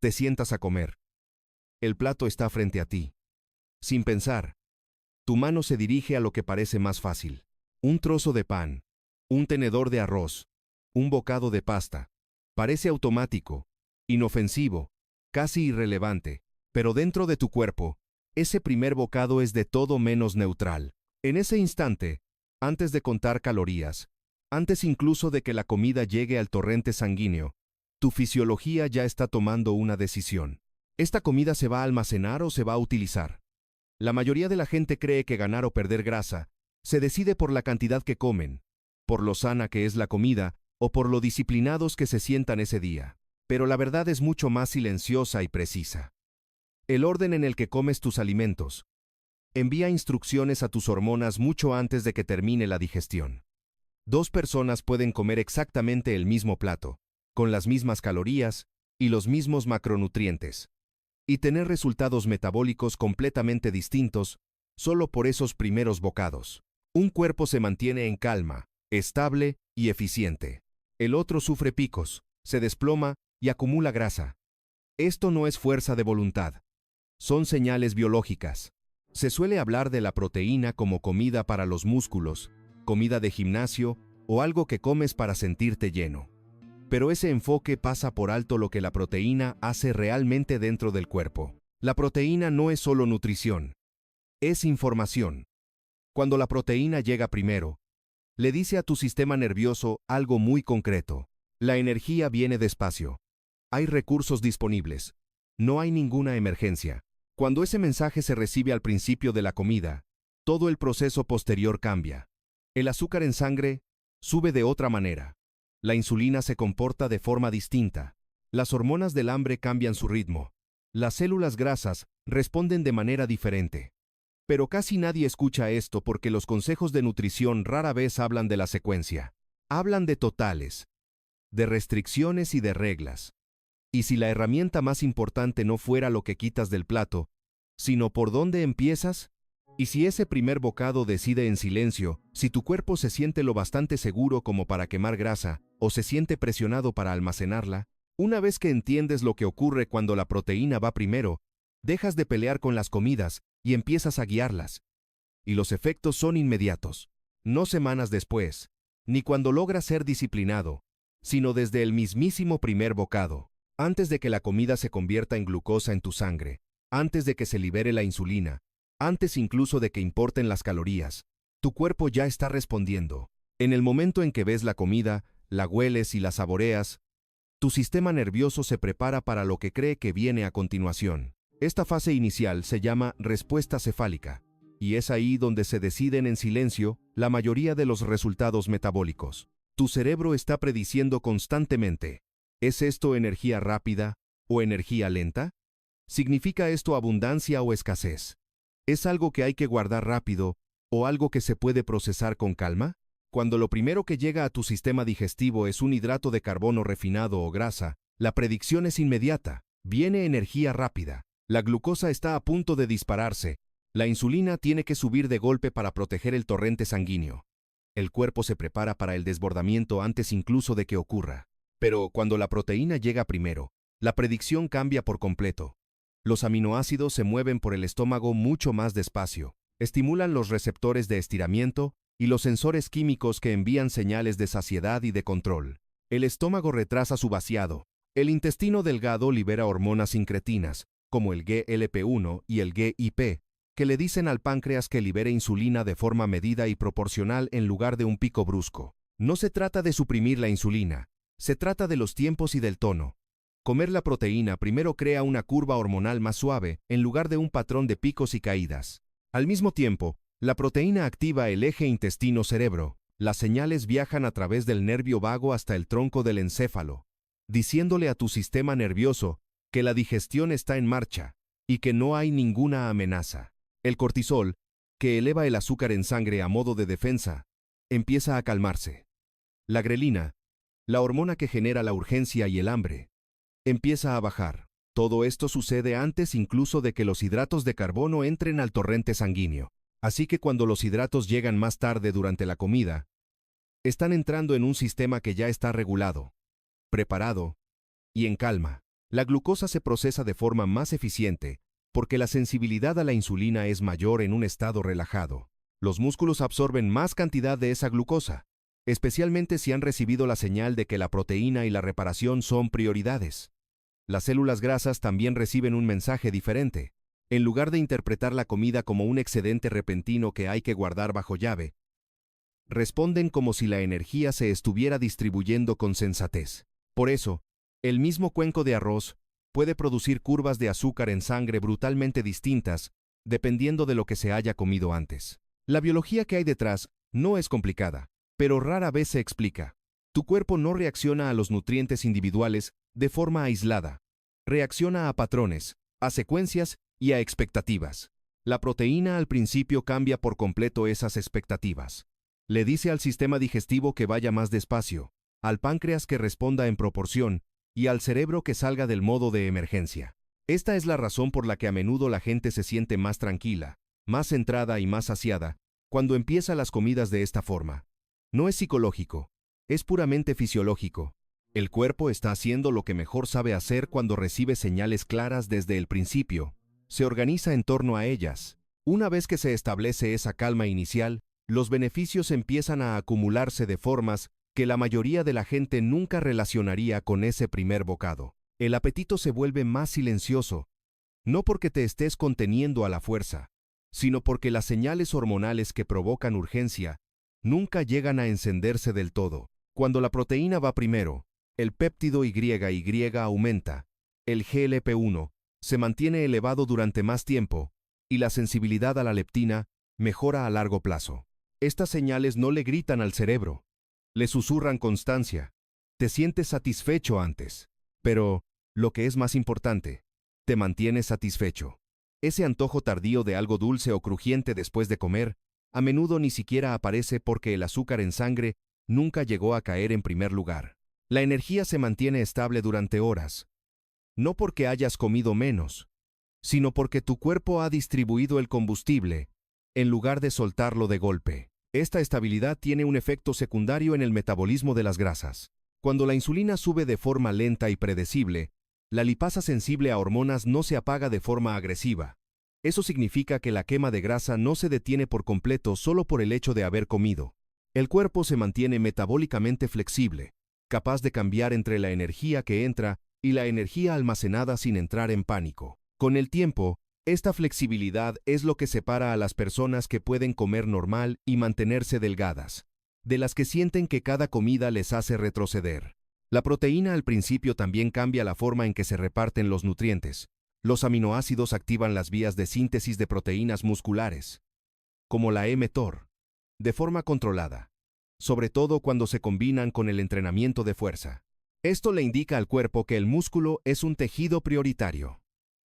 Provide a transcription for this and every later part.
Te sientas a comer. El plato está frente a ti. Sin pensar, tu mano se dirige a lo que parece más fácil. Un trozo de pan, un tenedor de arroz, un bocado de pasta. Parece automático, inofensivo, casi irrelevante, pero dentro de tu cuerpo, ese primer bocado es de todo menos neutral. En ese instante, antes de contar calorías, antes incluso de que la comida llegue al torrente sanguíneo, tu fisiología ya está tomando una decisión. ¿Esta comida se va a almacenar o se va a utilizar? La mayoría de la gente cree que ganar o perder grasa se decide por la cantidad que comen, por lo sana que es la comida o por lo disciplinados que se sientan ese día. Pero la verdad es mucho más silenciosa y precisa. El orden en el que comes tus alimentos envía instrucciones a tus hormonas mucho antes de que termine la digestión. Dos personas pueden comer exactamente el mismo plato, con las mismas calorías y los mismos macronutrientes, y tener resultados metabólicos completamente distintos solo por esos primeros bocados. Un cuerpo se mantiene en calma, estable y eficiente. El otro sufre picos, se desploma y acumula grasa. Esto no es fuerza de voluntad. Son señales biológicas. Se suele hablar de la proteína como comida para los músculos, comida de gimnasio o algo que comes para sentirte lleno. Pero ese enfoque pasa por alto lo que la proteína hace realmente dentro del cuerpo. La proteína no es solo nutrición, es información. Cuando la proteína llega primero, le dice a tu sistema nervioso algo muy concreto. La energía viene despacio. Hay recursos disponibles. No hay ninguna emergencia. Cuando ese mensaje se recibe al principio de la comida, todo el proceso posterior cambia. El azúcar en sangre sube de otra manera. La insulina se comporta de forma distinta. Las hormonas del hambre cambian su ritmo. Las células grasas responden de manera diferente. Pero casi nadie escucha esto porque los consejos de nutrición rara vez hablan de la secuencia. Hablan de totales, de restricciones y de reglas. Y si la herramienta más importante no fuera lo que quitas del plato, sino por dónde empiezas, y si ese primer bocado decide en silencio, si tu cuerpo se siente lo bastante seguro como para quemar grasa, o se siente presionado para almacenarla, una vez que entiendes lo que ocurre cuando la proteína va primero, dejas de pelear con las comidas y empiezas a guiarlas. Y los efectos son inmediatos, no semanas después, ni cuando logras ser disciplinado, sino desde el mismísimo primer bocado, antes de que la comida se convierta en glucosa en tu sangre, antes de que se libere la insulina, antes incluso de que importen las calorías, tu cuerpo ya está respondiendo. En el momento en que ves la comida, la hueles y la saboreas, tu sistema nervioso se prepara para lo que cree que viene a continuación. Esta fase inicial se llama respuesta cefálica, y es ahí donde se deciden en silencio la mayoría de los resultados metabólicos. Tu cerebro está prediciendo constantemente, ¿es esto energía rápida o energía lenta? ¿Significa esto abundancia o escasez? ¿Es algo que hay que guardar rápido o algo que se puede procesar con calma? Cuando lo primero que llega a tu sistema digestivo es un hidrato de carbono refinado o grasa, la predicción es inmediata. Viene energía rápida. La glucosa está a punto de dispararse. La insulina tiene que subir de golpe para proteger el torrente sanguíneo. El cuerpo se prepara para el desbordamiento antes incluso de que ocurra. Pero cuando la proteína llega primero, la predicción cambia por completo. Los aminoácidos se mueven por el estómago mucho más despacio, estimulan los receptores de estiramiento y los sensores químicos que envían señales de saciedad y de control. El estómago retrasa su vaciado. El intestino delgado libera hormonas incretinas, como el GLP-1 y el GIP, que le dicen al páncreas que libere insulina de forma medida y proporcional en lugar de un pico brusco. No se trata de suprimir la insulina, se trata de los tiempos y del tono. Comer la proteína primero crea una curva hormonal más suave en lugar de un patrón de picos y caídas. Al mismo tiempo, la proteína activa el eje intestino-cerebro. Las señales viajan a través del nervio vago hasta el tronco del encéfalo, diciéndole a tu sistema nervioso que la digestión está en marcha y que no hay ninguna amenaza. El cortisol, que eleva el azúcar en sangre a modo de defensa, empieza a calmarse. La grelina, la hormona que genera la urgencia y el hambre, empieza a bajar. Todo esto sucede antes incluso de que los hidratos de carbono entren al torrente sanguíneo. Así que cuando los hidratos llegan más tarde durante la comida, están entrando en un sistema que ya está regulado, preparado y en calma. La glucosa se procesa de forma más eficiente porque la sensibilidad a la insulina es mayor en un estado relajado. Los músculos absorben más cantidad de esa glucosa, especialmente si han recibido la señal de que la proteína y la reparación son prioridades. Las células grasas también reciben un mensaje diferente. En lugar de interpretar la comida como un excedente repentino que hay que guardar bajo llave, responden como si la energía se estuviera distribuyendo con sensatez. Por eso, el mismo cuenco de arroz puede producir curvas de azúcar en sangre brutalmente distintas, dependiendo de lo que se haya comido antes. La biología que hay detrás no es complicada, pero rara vez se explica. Tu cuerpo no reacciona a los nutrientes individuales de forma aislada. Reacciona a patrones, a secuencias y a expectativas. La proteína al principio cambia por completo esas expectativas. Le dice al sistema digestivo que vaya más despacio, al páncreas que responda en proporción y al cerebro que salga del modo de emergencia. Esta es la razón por la que a menudo la gente se siente más tranquila, más centrada y más saciada cuando empieza las comidas de esta forma. No es psicológico, es puramente fisiológico. El cuerpo está haciendo lo que mejor sabe hacer cuando recibe señales claras desde el principio. Se organiza en torno a ellas. Una vez que se establece esa calma inicial, los beneficios empiezan a acumularse de formas que la mayoría de la gente nunca relacionaría con ese primer bocado. El apetito se vuelve más silencioso, no porque te estés conteniendo a la fuerza, sino porque las señales hormonales que provocan urgencia nunca llegan a encenderse del todo. Cuando la proteína va primero, el péptido YY aumenta, el GLP-1 se mantiene elevado durante más tiempo y la sensibilidad a la leptina mejora a largo plazo. Estas señales no le gritan al cerebro, le susurran constancia. Te sientes satisfecho antes, pero, lo que es más importante, te mantienes satisfecho. Ese antojo tardío de algo dulce o crujiente después de comer, a menudo ni siquiera aparece porque el azúcar en sangre nunca llegó a caer en primer lugar. La energía se mantiene estable durante horas, no porque hayas comido menos, sino porque tu cuerpo ha distribuido el combustible, en lugar de soltarlo de golpe. Esta estabilidad tiene un efecto secundario en el metabolismo de las grasas. Cuando la insulina sube de forma lenta y predecible, la lipasa sensible a hormonas no se apaga de forma agresiva. Eso significa que la quema de grasa no se detiene por completo solo por el hecho de haber comido. El cuerpo se mantiene metabólicamente flexible, capaz de cambiar entre la energía que entra y la energía almacenada sin entrar en pánico. Con el tiempo, esta flexibilidad es lo que separa a las personas que pueden comer normal y mantenerse delgadas, de las que sienten que cada comida les hace retroceder. La proteína al principio también cambia la forma en que se reparten los nutrientes. Los aminoácidos activan las vías de síntesis de proteínas musculares, como la mTOR, de forma controlada, sobre todo cuando se combinan con el entrenamiento de fuerza. Esto le indica al cuerpo que el músculo es un tejido prioritario.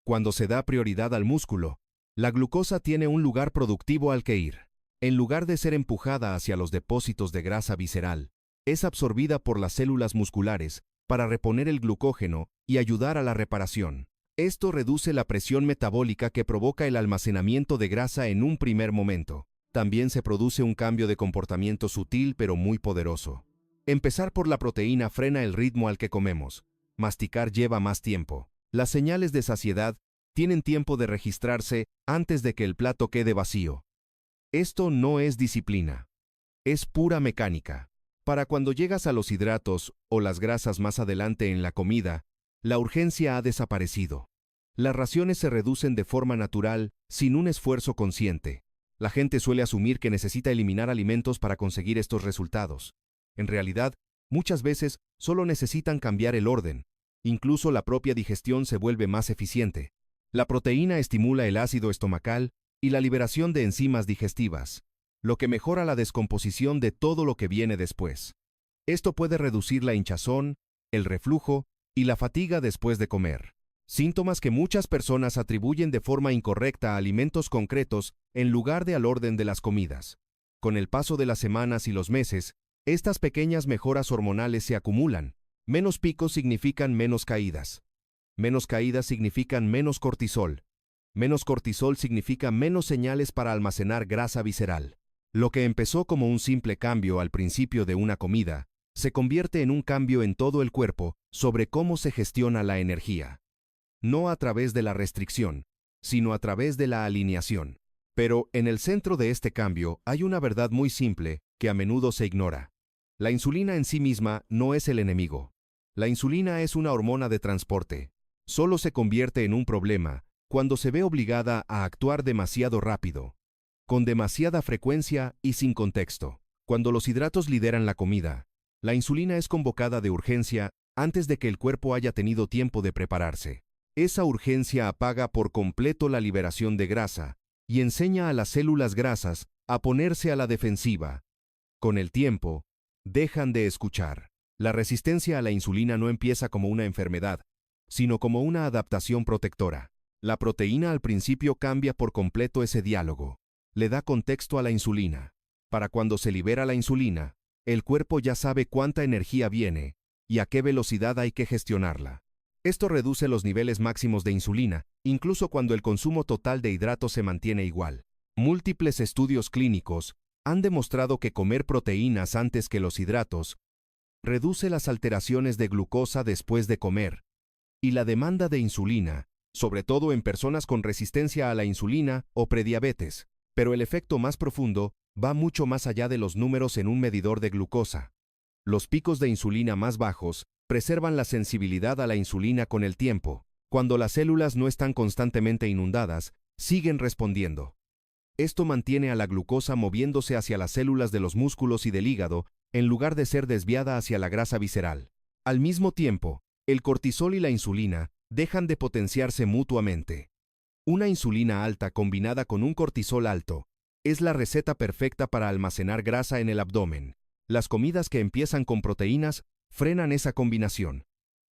Cuando se da prioridad al músculo, la glucosa tiene un lugar productivo al que ir. En lugar de ser empujada hacia los depósitos de grasa visceral, es absorbida por las células musculares para reponer el glucógeno y ayudar a la reparación. Esto reduce la presión metabólica que provoca el almacenamiento de grasa en un primer momento. También se produce un cambio de comportamiento sutil pero muy poderoso. Empezar por la proteína frena el ritmo al que comemos. Masticar lleva más tiempo. Las señales de saciedad tienen tiempo de registrarse antes de que el plato quede vacío. Esto no es disciplina, es pura mecánica. Para cuando llegas a los hidratos o las grasas más adelante en la comida, la urgencia ha desaparecido. Las raciones se reducen de forma natural, sin un esfuerzo consciente. La gente suele asumir que necesita eliminar alimentos para conseguir estos resultados. En realidad, muchas veces solo necesitan cambiar el orden. Incluso la propia digestión se vuelve más eficiente. La proteína estimula el ácido estomacal y la liberación de enzimas digestivas, lo que mejora la descomposición de todo lo que viene después. Esto puede reducir la hinchazón, el reflujo y la fatiga después de comer, síntomas que muchas personas atribuyen de forma incorrecta a alimentos concretos en lugar de al orden de las comidas. Con el paso de las semanas y los meses, estas pequeñas mejoras hormonales se acumulan. Menos picos significan menos caídas. Menos caídas significan menos cortisol. Menos cortisol significa menos señales para almacenar grasa visceral. Lo que empezó como un simple cambio al principio de una comida, se convierte en un cambio en todo el cuerpo sobre cómo se gestiona la energía. no a través de la restricción, sino a través de la alineación. Pero en el centro de este cambio hay una verdad muy simple que a menudo se ignora. La insulina en sí misma no es el enemigo. La insulina es una hormona de transporte. Solo se convierte en un problema cuando se ve obligada a actuar demasiado rápido, con demasiada frecuencia y sin contexto. Cuando los hidratos lideran la comida, la insulina es convocada de urgencia antes de que el cuerpo haya tenido tiempo de prepararse. Esa urgencia apaga por completo la liberación de grasa y enseña a las células grasas a ponerse a la defensiva. Con el tiempo, dejan de escuchar. La resistencia a la insulina no empieza como una enfermedad, sino como una adaptación protectora. La proteína al principio cambia por completo ese diálogo. Le da contexto a la insulina. Para cuando se libera la insulina, el cuerpo ya sabe cuánta energía viene y a qué velocidad hay que gestionarla. Esto reduce los niveles máximos de insulina, incluso cuando el consumo total de hidratos se mantiene igual. Múltiples estudios clínicos han demostrado que comer proteínas antes que los hidratos reduce las alteraciones de glucosa después de comer y la demanda de insulina, sobre todo en personas con resistencia a la insulina o prediabetes. Pero el efecto más profundo va mucho más allá de los números en un medidor de glucosa. Los picos de insulina más bajos preservan la sensibilidad a la insulina con el tiempo. Cuando las células no están constantemente inundadas, siguen respondiendo. Esto mantiene a la glucosa moviéndose hacia las células de los músculos y del hígado en lugar de ser desviada hacia la grasa visceral. Al mismo tiempo, el cortisol y la insulina dejan de potenciarse mutuamente. Una insulina alta combinada con un cortisol alto es la receta perfecta para almacenar grasa en el abdomen. Las comidas que empiezan con proteínas frenan esa combinación.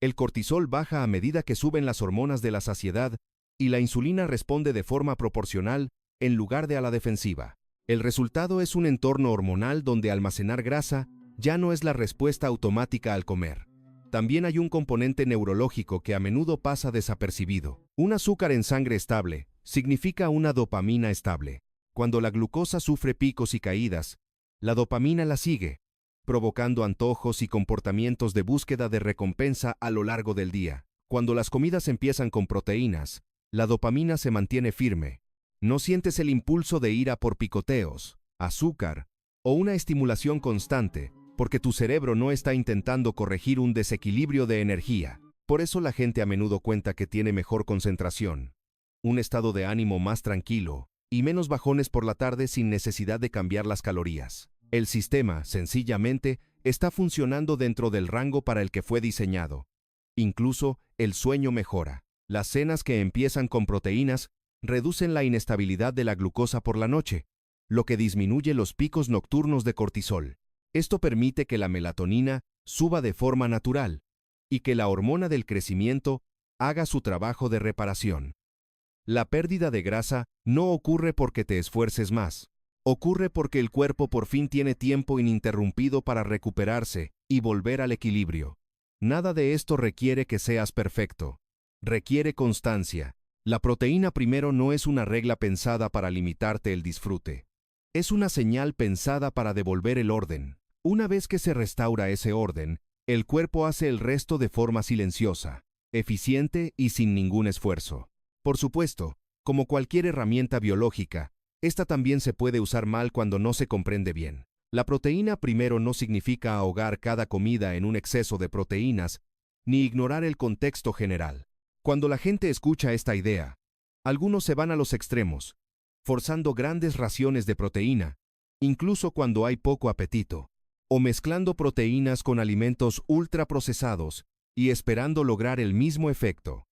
El cortisol baja a medida que suben las hormonas de la saciedad y la insulina responde de forma proporcional en lugar de a la defensiva. El resultado es un entorno hormonal donde almacenar grasa ya no es la respuesta automática al comer. También hay un componente neurológico que a menudo pasa desapercibido. Un azúcar en sangre estable significa una dopamina estable. Cuando la glucosa sufre picos y caídas, la dopamina la sigue, provocando antojos y comportamientos de búsqueda de recompensa a lo largo del día. Cuando las comidas empiezan con proteínas, la dopamina se mantiene firme. No sientes el impulso de ir a por picoteos, azúcar o una estimulación constante, porque tu cerebro no está intentando corregir un desequilibrio de energía. Por eso la gente a menudo cuenta que tiene mejor concentración, un estado de ánimo más tranquilo y menos bajones por la tarde sin necesidad de cambiar las calorías. El sistema, sencillamente, está funcionando dentro del rango para el que fue diseñado. Incluso el sueño mejora. Las cenas que empiezan con proteínas reducen la inestabilidad de la glucosa por la noche, lo que disminuye los picos nocturnos de cortisol. Esto permite que la melatonina suba de forma natural y que la hormona del crecimiento haga su trabajo de reparación. La pérdida de grasa no ocurre porque te esfuerces más. Ocurre porque el cuerpo por fin tiene tiempo ininterrumpido para recuperarse y volver al equilibrio. Nada de esto requiere que seas perfecto. Requiere constancia. La proteína primero no es una regla pensada para limitarte el disfrute. Es una señal pensada para devolver el orden. Una vez que se restaura ese orden, el cuerpo hace el resto de forma silenciosa, eficiente y sin ningún esfuerzo. Por supuesto, como cualquier herramienta biológica, esta también se puede usar mal cuando no se comprende bien. La proteína primero no significa ahogar cada comida en un exceso de proteínas, ni ignorar el contexto general. Cuando la gente escucha esta idea, algunos se van a los extremos, forzando grandes raciones de proteína, incluso cuando hay poco apetito, o mezclando proteínas con alimentos ultraprocesados y esperando lograr el mismo efecto.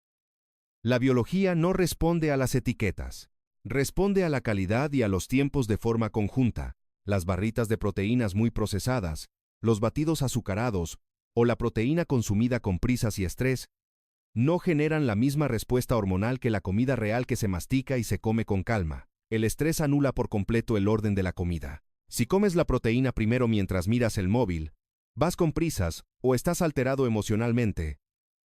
La biología no responde a las etiquetas, responde a la calidad y a los tiempos de forma conjunta. Las barritas de proteínas muy procesadas, los batidos azucarados o la proteína consumida con prisas y estrés no generan la misma respuesta hormonal que la comida real que se mastica y se come con calma. El estrés anula por completo el orden de la comida. Si comes la proteína primero mientras miras el móvil, vas con prisas o estás alterado emocionalmente,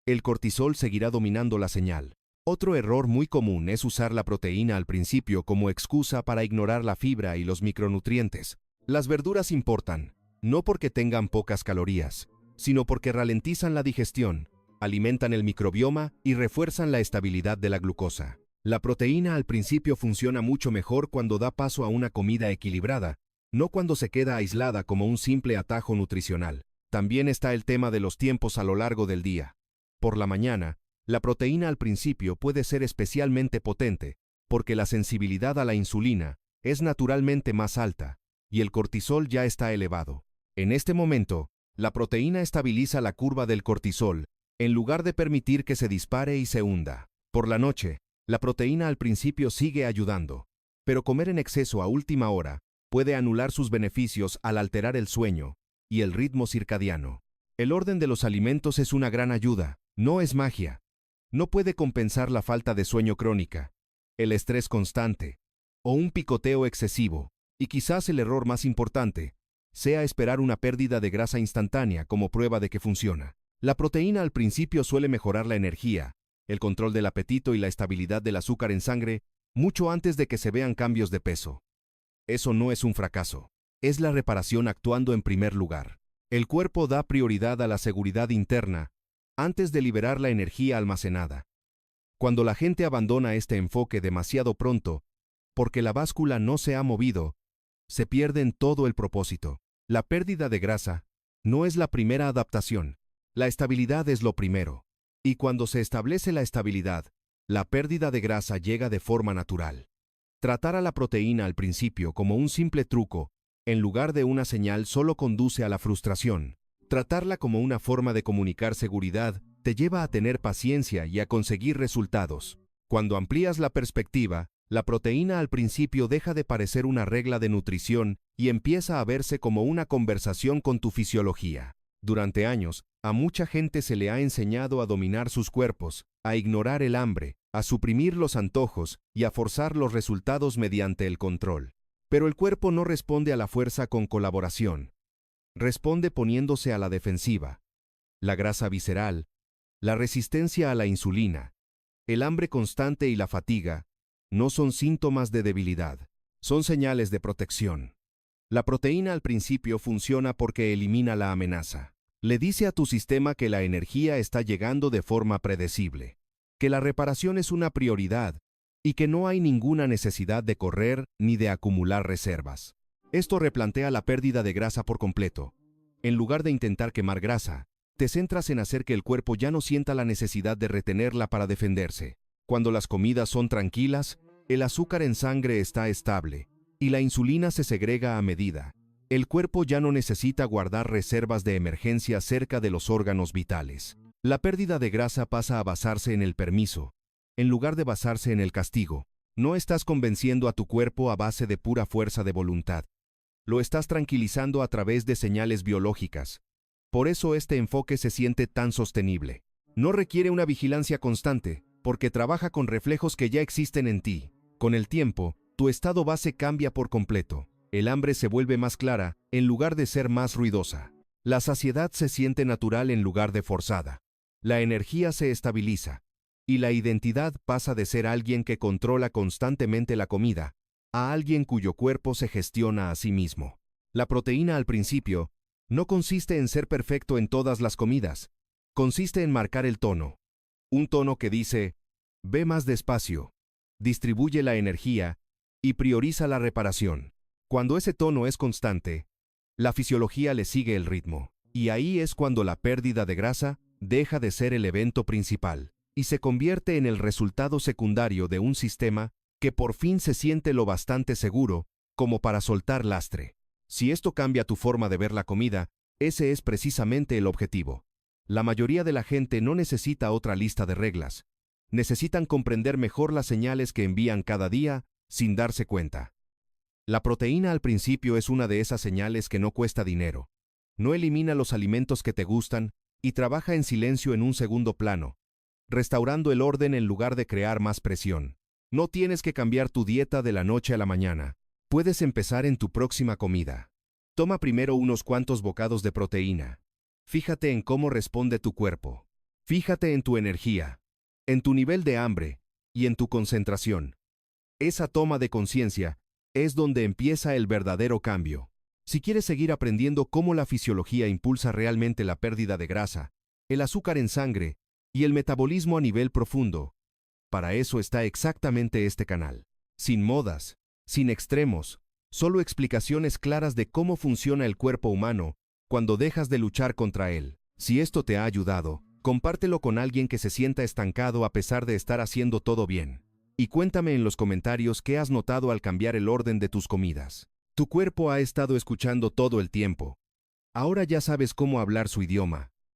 el cortisol seguirá dominando la señal. Otro error muy común es usar la proteína al principio como excusa para ignorar la fibra y los micronutrientes. Las verduras importan, no porque tengan pocas calorías, sino porque ralentizan la digestión, alimentan el microbioma y refuerzan la estabilidad de la glucosa. La proteína al principio funciona mucho mejor cuando da paso a una comida equilibrada, no cuando se queda aislada como un simple atajo nutricional. También está el tema de los tiempos a lo largo del día. Por la mañana, la proteína al principio puede ser especialmente potente, porque la sensibilidad a la insulina es naturalmente más alta, y el cortisol ya está elevado. En este momento, la proteína estabiliza la curva del cortisol, en lugar de permitir que se dispare y se hunda. Por la noche, la proteína al principio sigue ayudando, pero comer en exceso a última hora puede anular sus beneficios al alterar el sueño y el ritmo circadiano. El orden de los alimentos es una gran ayuda, no es magia. No puede compensar la falta de sueño crónica, el estrés constante o un picoteo excesivo, y quizás el error más importante sea esperar una pérdida de grasa instantánea como prueba de que funciona. La proteína al principio suele mejorar la energía, el control del apetito y la estabilidad del azúcar en sangre mucho antes de que se vean cambios de peso. Eso no es un fracaso, es la reparación actuando en primer lugar. El cuerpo da prioridad a la seguridad interna antes de liberar la energía almacenada. Cuando la gente abandona este enfoque demasiado pronto, porque la báscula no se ha movido, se pierden todo el propósito. La pérdida de grasa no es la primera adaptación, la estabilidad es lo primero. Y cuando se establece la estabilidad, la pérdida de grasa llega de forma natural. Tratar a la proteína al principio como un simple truco, en lugar de una señal, solo conduce a la frustración. Tratarla como una forma de comunicar seguridad te lleva a tener paciencia y a conseguir resultados. Cuando amplías la perspectiva, la proteína al principio deja de parecer una regla de nutrición y empieza a verse como una conversación con tu fisiología. Durante años, a mucha gente se le ha enseñado a dominar sus cuerpos, a ignorar el hambre, a suprimir los antojos y a forzar los resultados mediante el control. Pero el cuerpo no responde a la fuerza con colaboración. Responde poniéndose a la defensiva. La grasa visceral, la resistencia a la insulina, el hambre constante y la fatiga no son síntomas de debilidad, son señales de protección. La proteína al principio funciona porque elimina la amenaza. Le dice a tu sistema que la energía está llegando de forma predecible, que la reparación es una prioridad y que no hay ninguna necesidad de correr ni de acumular reservas. Esto replantea la pérdida de grasa por completo. En lugar de intentar quemar grasa, te centras en hacer que el cuerpo ya no sienta la necesidad de retenerla para defenderse. Cuando las comidas son tranquilas, el azúcar en sangre está estable y la insulina se segrega a medida. El cuerpo ya no necesita guardar reservas de emergencia cerca de los órganos vitales. La pérdida de grasa pasa a basarse en el permiso, en lugar de basarse en el castigo. No estás convenciendo a tu cuerpo a base de pura fuerza de voluntad. Lo estás tranquilizando a través de señales biológicas. Por eso este enfoque se siente tan sostenible. No requiere una vigilancia constante, porque trabaja con reflejos que ya existen en ti. Con el tiempo, tu estado base cambia por completo. El hambre se vuelve más clara, en lugar de ser más ruidosa. La saciedad se siente natural en lugar de forzada. La energía se estabiliza. Y la identidad pasa de ser alguien que controla constantemente la comida, a alguien cuyo cuerpo se gestiona a sí mismo. La proteína al principio no consiste en ser perfecto en todas las comidas. Consiste en marcar el tono. Un tono que dice, ve más despacio, distribuye la energía y prioriza la reparación. Cuando ese tono es constante, la fisiología le sigue el ritmo. Y ahí es cuando la pérdida de grasa deja de ser el evento principal y se convierte en el resultado secundario de un sistema que por fin se siente lo bastante seguro como para soltar lastre. Si esto cambia tu forma de ver la comida, ese es precisamente el objetivo. La mayoría de la gente no necesita otra lista de reglas. Necesitan comprender mejor las señales que envían cada día sin darse cuenta. La proteína al principio es una de esas señales que no cuesta dinero. No elimina los alimentos que te gustan y trabaja en silencio en un segundo plano, restaurando el orden en lugar de crear más presión. No tienes que cambiar tu dieta de la noche a la mañana. Puedes empezar en tu próxima comida. Toma primero unos cuantos bocados de proteína. Fíjate en cómo responde tu cuerpo. Fíjate en tu energía, en tu nivel de hambre y en tu concentración. Esa toma de conciencia es donde empieza el verdadero cambio. Si quieres seguir aprendiendo cómo la fisiología impulsa realmente la pérdida de grasa, el azúcar en sangre y el metabolismo a nivel profundo. Para eso está exactamente este canal. Sin modas, sin extremos, solo explicaciones claras de cómo funciona el cuerpo humano cuando dejas de luchar contra él. Si esto te ha ayudado, compártelo con alguien que se sienta estancado a pesar de estar haciendo todo bien. Y cuéntame en los comentarios qué has notado al cambiar el orden de tus comidas. Tu cuerpo ha estado escuchando todo el tiempo. Ahora ya sabes cómo hablar su idioma.